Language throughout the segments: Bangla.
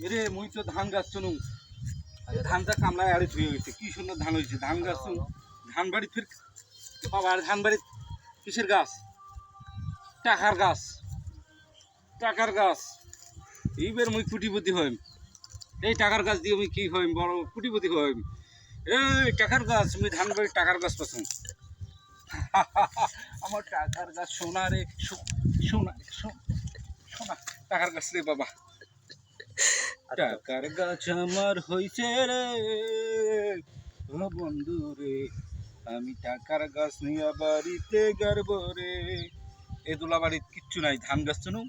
এরে মুই তো ধান গাছ চুনু ধানটা কামলায় আড়ে ধুয়ে গেছে কি সুন্দর ধান হয়েছে ধান গাছ ধান বাড়ি ফির বাবা আর ধান বাড়ি কিসের গাছ টাকার গাছ টাকার গাছ এইবার মুই কুটিপতি হইম এই টাকার গাছ দিয়ে মুই কি হইম বড় কুটিপতি হইম এই টাকার গাছ মুই ধান বাড়ি টাকার গাছ পছন্দ আমার টাকার গাছ সোনা রে সোনা সোনা টাকার গাছ রে বাবা টাকার গাছ আমার হইছে রে ও বন্ধু রে আমি টাকার গাছ নিয়ে বাড়িতে গারব রে এ দোলা বাড়ির কিচ্ছু নাই ধান গাছ চুনু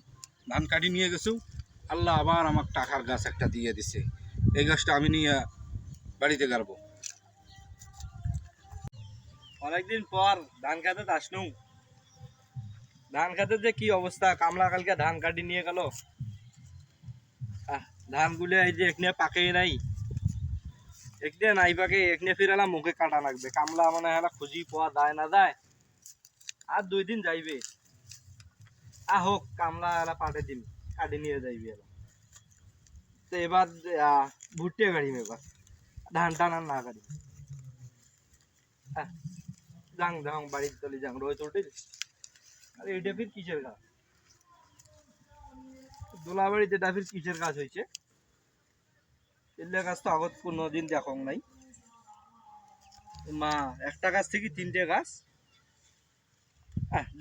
ধান কাটি নিয়ে গেছু আল্লাহ আবার আমার টাকার গাছ একটা দিয়ে দিছে এই গাছটা আমি নিয়ে বাড়িতে গারবো অনেকদিন পর ধান খাতে আসনু ধান খাতে যে কি অবস্থা কামলা কালকে ধান কাটি নিয়ে গেল ধানগুলো এই যে এখানে পাকে নাই এখানে নাই পাকে এখানে ফিরালা মুখে কাটা লাগবে কামলা মানে হেলা খুঁজি পাওয়া যায় না যায় আর 2 দিন যাইবে হোক কামলা এলা পাটে দিন কাটি নিয়ে যাইবে এলা তো এবার ভুট্টে গাড়ি এবার ধান টান আর না গাড়ি যাং যাং বাড়ির চলে যাং রোজ উঠে আরে এটা ফির কিসের গাছ দোলাবাড়িতে এটা ফির কিসের গাছ হয়েছে এলে গাছ তো আগত 15 দিন দেখং নাই মা একটা গাছ থেকে 3টে গাছ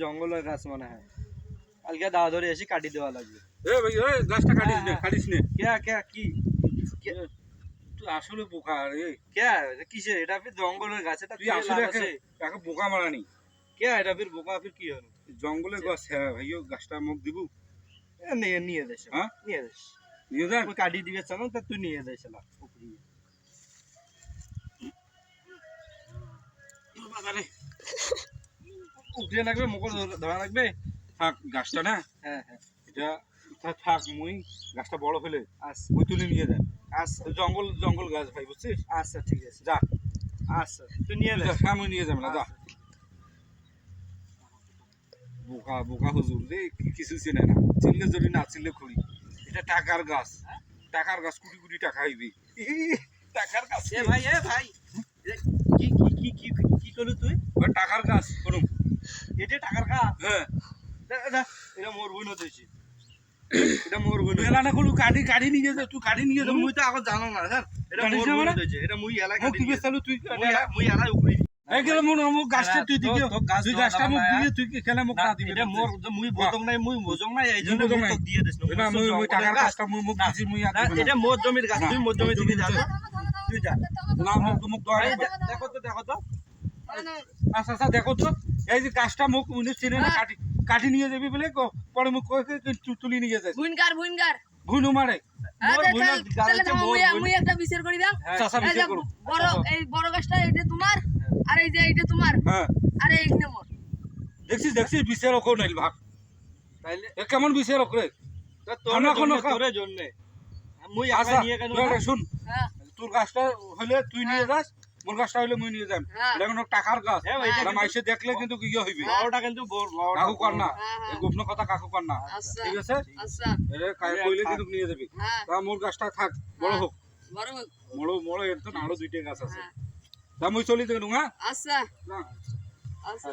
জঙ্গলের গাছ মনে হয় কালকে দাওয়া ধরে এসে কাটি দেওয়া লাগবে এ ভাই ওই গাছটা কাটিস নে কে কে কি তুই আসলে বোকা রে কে কিসের এটা ফির জঙ্গলের গাছ এটা তুই আসলে একে বোকা মারানি কে এটা ফির বোকা ফির কি হলো জঙ্গলের গাছ হ্যাঁ ভাইও গাছটা মুখ দিব নিয়ে নিয়ে দেশ হ্যাঁ নিয়ে দেশ নিয়ে যান তুই কাটি দিবে চানো তা তুই নিয়ে দেশ না উপরে লাগবে মুকুল ধরা লাগবে থাক গাছটা না হ্যাঁ হ্যাঁ এটা থাক মুই গাছটা বড় হলে আচ্ছা মুই তুলে নিয়ে যান আচ্ছা জঙ্গল জঙ্গল গাছ ভাই বুঝছিস আচ্ছা ঠিক আছে যা আচ্ছা তুই নিয়ে দে হ্যাঁ মুই নিয়ে যাবো না যা বোকা বোকা হুজুর রে কিছু চেনে না চিনলে যদি না চিনলে খুঁড়ি এটা টাকার গাছ কোটি কোটি টাকা হইবি টাকার গাছ এ ভাই কি কি কি কি কি করলি তুই ওই টাকার গাছ করুম এটা টাকার গাছ হ্যাঁ এটা মোর বইন হতেছে এটা মোর বইন মেলা না করলু কাঠি নিয়ে যা তুই কাঠি নিয়ে যা মুই তো আগত জানো না স্যার এটা কাটি মোর যাবে বইন না? হতেছে এটা মুই এলাকা মুখ দিবে চালু তুই মুই এলাই উপরি এই গেল মুখ গাছটা তুই দিকে তো গাছ তুই দেওয়া গাছটা যাবে মুখ না, দিয়ে তুই কেন মুখ না দিবি এটা মোর মুই বোতং নাই মুই মোজং নাই এই জন্য বোজং মুই নাই। তো দিয়ে দিস না মুই টাকার গাছটা মুখ দিছি মুই আর না দিব না। এটা মোর জমির গাছ না, তুই মোর জমি মোর দিবি জমির যা গাছ। তুই যা না মুখ দোয়া এই দেখো তো আচ্ছা আচ্ছা দেখো তো এই যে গাছটা মুখ উনি চিনে না কাটি নিয়ে যাবি বলে পরে মুখ তুলি নিয়ে যাস ভুইনগার ভুনু মারে মোর বইন গাছ তাহলে আছে মোর মুই একটা বিচার করি দাও চাচা এই যে বিচার করো এই বড় গাছটা এটা তোমার আর এই যে এইটা তোমার হ্যাঁ আর এইখানে মোর দেখছিস বিচার ওকে নাইল ভাগ তাইলে এ কেমন বিচার ওকে তোর আমরা কোনো তোর জন্য মুই আচ্ছা আগে নিয়ে কেন শুন হ্যাঁ তোর গাছটা হলে তুই নিয়ে যাস মোর গাছটা হলে মুই নিয়ে যাম হ্যাঁ। এটা কোনো টাকার গাছ হ্যাঁ, এটা এটা মাইসে দেখলে কিন্তু কি হইবে বড়টা কিন্তু কাকু কর না হ্যাঁ, হ্যাঁ। এই গোপন কথা কাকু কর না আচ্ছা ঠিক আছে আচ্ছা এটা কইলে কিন্তু নিয়ে যাবি হ্যাঁ তা মোর গাছটা থাক বড় হোক বড় হোক। বড় এর তো আরো 2টা গাছ আছে হ্যাঁ তা মুই চলি দেন হ্যাঁ আচ্ছা না আচ্ছা